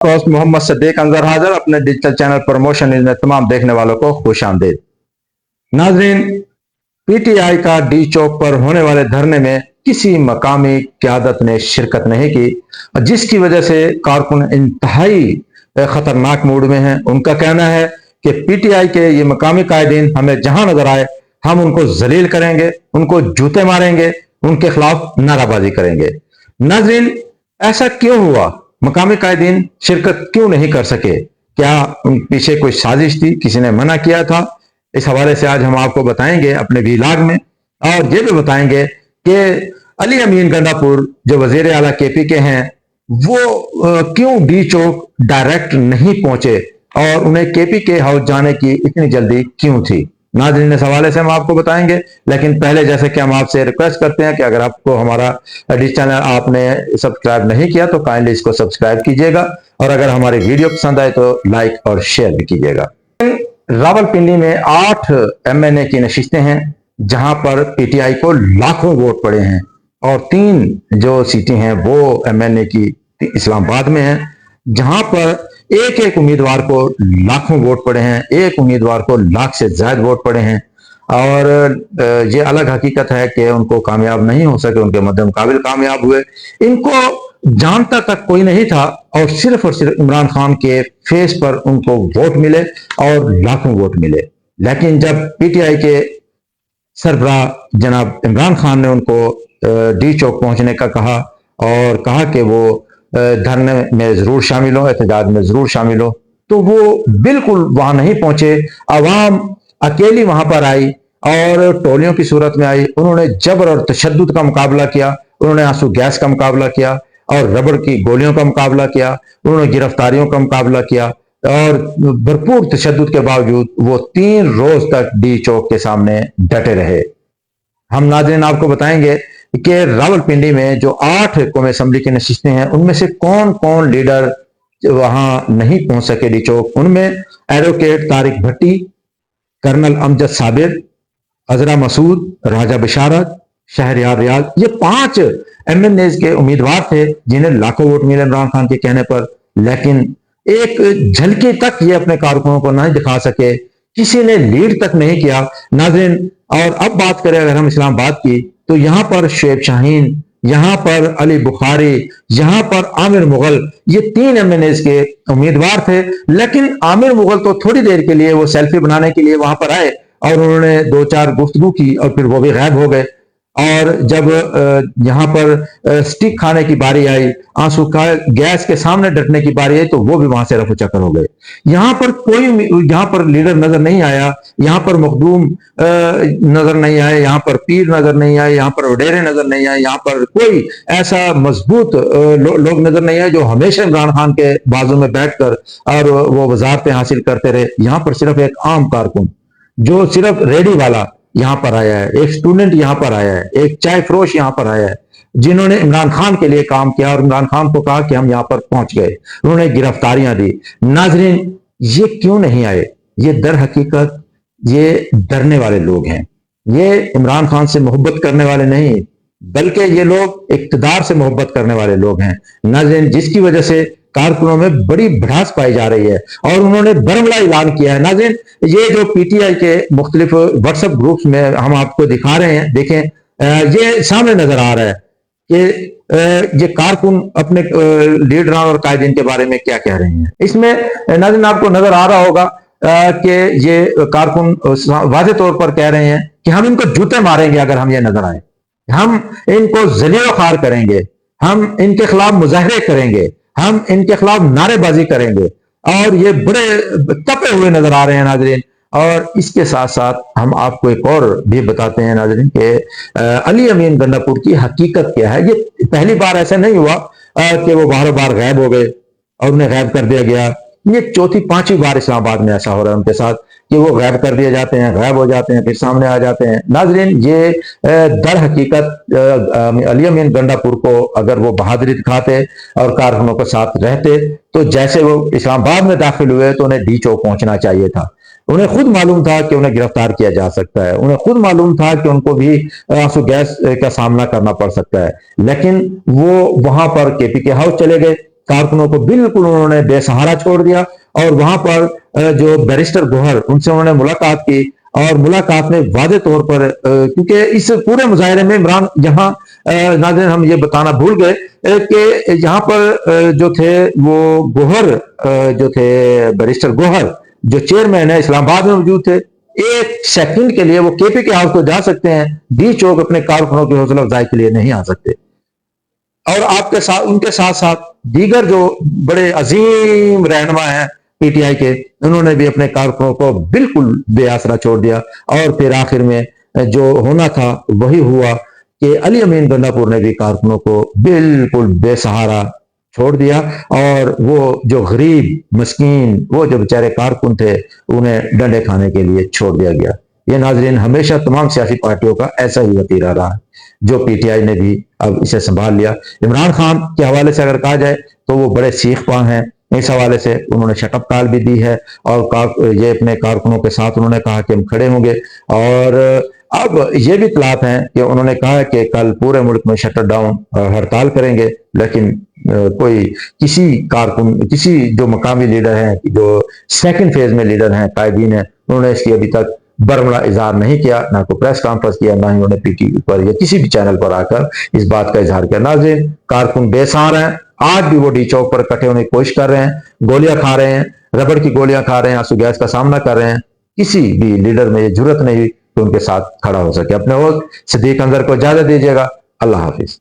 दोस्त मोहम्मद सदीक अंजर हाजिर अपने डिजिटल चैनल प्रमोशन न्यूज़ में तमाम देखने वालों को खुश आमदीद। नाजरीन, पीटीआई का डी चौक पर होने वाले धरने में किसी मकामी क़यादत ने शिरकत नहीं की, जिसकी वजह से कारकुन इंतहाई खतरनाक मूड में हैं। उनका कहना है कि पीटीआई के ये मकामी कायदीन हमें जहां नजर आए हम उनको जलील करेंगे, उनको जूते मारेंगे, उनके खिलाफ नाराबाजी करेंगे। नाजरीन, ऐसा क्यों हुआ? मकामी कायदीन शिरकत क्यों नहीं कर सके? क्या उन पीछे कोई साजिश थी? किसी ने मना किया था? इस हवाले से आज हम आपको बताएंगे अपने व्लॉग में, और ये भी बताएंगे कि अली अमीन गंडापुर जो वजीर आला केपी के हैं वो क्यों डी चौक डायरेक्ट नहीं पहुंचे और उन्हें केपी के हाउस जाने की इतनी जल्दी क्यों थी। नाज़रीन, इस हवाले से हम आपको बताएंगे, लेकिन पहले जैसे कि हम आपसे रिक्वेस्ट करते हैं कि अगर आपको हमारा डिजिटल चैनल आपने सब्सक्राइब नहीं किया तो काइंडली इसको सब्सक्राइब कीजिएगा, और अगर हमारी वीडियो पसंद आए तो लाइक और शेयर भी कीजिएगा। रावलपिंडी में 8 एमएनए की नशिस्तें हैं जहां पर पीटीआई को लाखों वोट पड़े हैं, और 3 जो सीटें हैं वो एमएनए की इस्लामाबाद में हैं, जहां पर एक एक उम्मीदवार को लाखों वोट पड़े हैं, एक उम्मीदवार को लाख से ज्यादा वोट पड़े हैं। और ये अलग हकीकत है कि उनको कामयाब नहीं हो सके, उनके मद्दे मुकाबिल कामयाब हुए। इनको जानता तक कोई नहीं था, और सिर्फ इमरान खान के फेस पर उनको वोट मिले और लाखों वोट मिले। लेकिन जब पीटीआई के सरबराह जनाब इमरान खान ने उनको डी चौक पहुंचने का कहा और कहा कि वो धरने में जरूर शामिल हो, एहतजाज में जरूर शामिल हो, तो वो बिल्कुल वहां नहीं पहुंचे। अवाम अकेली वहां पर आई और टोलियों की सूरत में आई। उन्होंने जबर और तशद्दुद का मुकाबला किया, उन्होंने आंसू गैस का मुकाबला किया और रबड़ की गोलियों का मुकाबला किया, उन्होंने गिरफ्तारियों का मुकाबला किया, और भरपूर तशद्दुद के बावजूद वो 3 रोज तक डी चौक के सामने डटे रहे। हम नाज़रीन आपको बताएंगे कि रावलपिंडी में जो 8 कौमी असम्बली की नशिस्तें हैं उनमें से कौन कौन लीडर वहां नहीं पहुंच सके डी चौक। उनमें एडवोकेट तारिक भट्टी, कर्नल अमजद साबिर, अजरा मसूद, राजा बिशारत, शहरयार रियाज, ये 5 एमएनए के उम्मीदवार थे जिन्हें लाखों वोट मिले इमरान खान के कहने पर, लेकिन एक झलकी तक ये अपने कारकुनों को नहीं दिखा सके, किसी ने लीड तक नहीं किया। नाज़रीन, और अब बात करें अगर हम इस्लामाबाद की, तो यहां पर शुएब शाहीन, यहां पर अली बुखारी, यहां पर आमिर मुगल, ये 3 एमएनए के उम्मीदवार थे। लेकिन आमिर मुगल तो थोड़ी देर के लिए वो सेल्फी बनाने के लिए वहां पर आए और उन्होंने 2-4 गुफ्तगू की और फिर वो भी गायब हो गए। और जब यहां पर स्टिक खाने की बारी आई, आंसू का गैस के सामने डटने की बारी आई, तो वो भी वहां से रफू चक्कर हो गए। यहां पर कोई यहां पर लीडर नजर नहीं आया, यहां पर मखदूम नजर नहीं आए, यहां पर पीर नजर नहीं आए, यहां पर वडेरे नजर नहीं आए, यहां पर कोई ऐसा मजबूत लोग नजर नहीं आए जो हमेशा इमरान खान के बाजू में बैठकर और वो वजारतें हासिल करते रहे। यहां पर सिर्फ एक आम कारकुन जो सिर्फ रेडी वाला यहां पर आया है, एक स्टूडेंट यहां पर आया है, एक चाय फरोश यहां पर आया है, जिन्होंने इमरान खान के लिए काम किया और इमरान खान को कहा कि हम यहां पर पहुंच गए, उन्होंने गिरफ्तारियां दी। नाजरीन, ये क्यों नहीं आए? ये दर हकीकत ये डरने वाले लोग हैं, ये इमरान खान से मोहब्बत करने वाले नहीं, बल्कि ये लोग इक्तदार से मोहब्बत करने वाले लोग हैं। नाज़रीन, जिसकी वजह से कारकुनों में बड़ी भड़ास पाई जा रही है और उन्होंने बरमला ऐलान किया है। नाज़रीन, ये जो पीटीआई के मुख्तलिफ व्हाट्सएप ग्रुप्स में हम आपको दिखा रहे हैं, देखें, ये सामने नजर आ रहा है कि ये कारकुन अपने लीडर और कायदीन के बारे में क्या कह रहे हैं। इसमें नाज़रीन आपको नजर आ रहा होगा कि ये कारकुन वाज़े तौर पर कह रहे हैं कि हम इनको जूते मारेंगे अगर हम ये नजर आए, हम इनको जलील खार करेंगे, हम इनके खिलाफ मुजाहरे करेंगे, हम इनके खिलाफ नारेबाजी करेंगे, और ये बड़े तपे हुए नजर आ रहे हैं नाजरीन। और इसके साथ साथ हम आपको एक और भी बताते हैं नाजरीन कि अली अमीन गंडापुर की हकीकत क्या है। ये पहली बार ऐसा नहीं हुआ कि वो बार बार गायब हो गए और उन्हें गायब कर दिया गया। ये 4-5वीं बार इस्लामाबाद में ऐसा हो रहा है उनके साथ कि वो गायब कर दिए जाते हैं, गायब हो जाते हैं, फिर सामने आ जाते हैं। नाजरीन, ये दर हकीकत अली अमीन गंडापुर को अगर वो बहादुरी दिखाते और कारकुनों के साथ रहते, तो जैसे वो इस्लामाबाद में दाखिल हुए तो उन्हें डी चौक पहुंचना चाहिए था। उन्हें खुद मालूम था कि उन्हें गिरफ्तार किया जा सकता है, उन्हें खुद मालूम था कि उनको भी आंसू गैस का सामना करना पड़ सकता है, लेकिन वो वहां पर केपी के हाउस चले गए। कारकुनों को बिल्कुल उन्होंने बेसहारा छोड़ दिया। और वहां पर जो बैरिस्टर गोहर, उनसे उन्होंने मुलाकात की और मुलाकात में वादे तौर पर, क्योंकि इस पूरे मुजाहरे में इमरान, यहाँ नाज़रीन हम ये बताना भूल गए कि यहाँ पर जो थे वो गोहर, जो थे बैरिस्टर गोहर, जो चेयरमैन है, इस्लामाबाद में मौजूद थे। एक सेकंड के लिए वो केपी के हाउस को जा सकते हैं, डी चौक अपने कारकुनों की हौसला अफजाई के लिए नहीं आ सकते। और आपके साथ, उनके साथ साथ दीगर जो बड़े अजीम रहनुमा हैं पीटीआई के, उन्होंने भी अपने कारकुनों को बिल्कुल बेआसरा छोड़ दिया। और फिर आखिर में जो होना था वही हुआ कि अली अमीन गंडापुर ने भी कारकुनों को बिल्कुल बेसहारा छोड़ दिया। और वो जो गरीब मस्कीन, वो जो बेचारे कारकुन थे, उन्हें डंडे खाने के लिए छोड़ दिया गया। ये नाजरीन हमेशा तमाम सियासी पार्टियों का ऐसा ही वतीरा रहा है, जो पीटीआई ने भी अब इसे संभाल लिया। इमरान खान के हवाले से अगर कहा जाए तो वो बड़े सीख पां हैं इस हवाले से। उन्होंने शटअप कॉल भी दी है और ये अपने कारकुनों के साथ उन्होंने कहा कि हम खड़े होंगे। और अब ये भी इतलात हैं कि उन्होंने कहा कि कल पूरे मुल्क में शटर डाउन हड़ताल करेंगे, लेकिन कोई किसी कारकुन, किसी जो मकामी लीडर हैं, जो सेकंड फेज में लीडर हैं, कायदीन हैं, उन्होंने इसकी अभी तक बरमला इजहार नहीं किया, ना कोई प्रेस कॉन्फ्रेंस किया, ना ही उन्होंने पीटीवी पर या किसी भी चैनल पर आकर इस बात का इजहार किया। नाज़रीन, कारकुन बेसहारा हैं, आज भी वो डी चौक पर इकट्ठे होने की कोशिश कर रहे हैं, गोलियां खा रहे हैं, रबड़ की गोलियां खा रहे हैं, आंसू गैस का सामना कर रहे हैं। किसी भी लीडर में ये जरूरत नहीं कि उनके साथ खड़ा हो सके। अपने वो सिद्दीक अंजर को इजाजत दीजिएगा। अल्लाह हाफिज।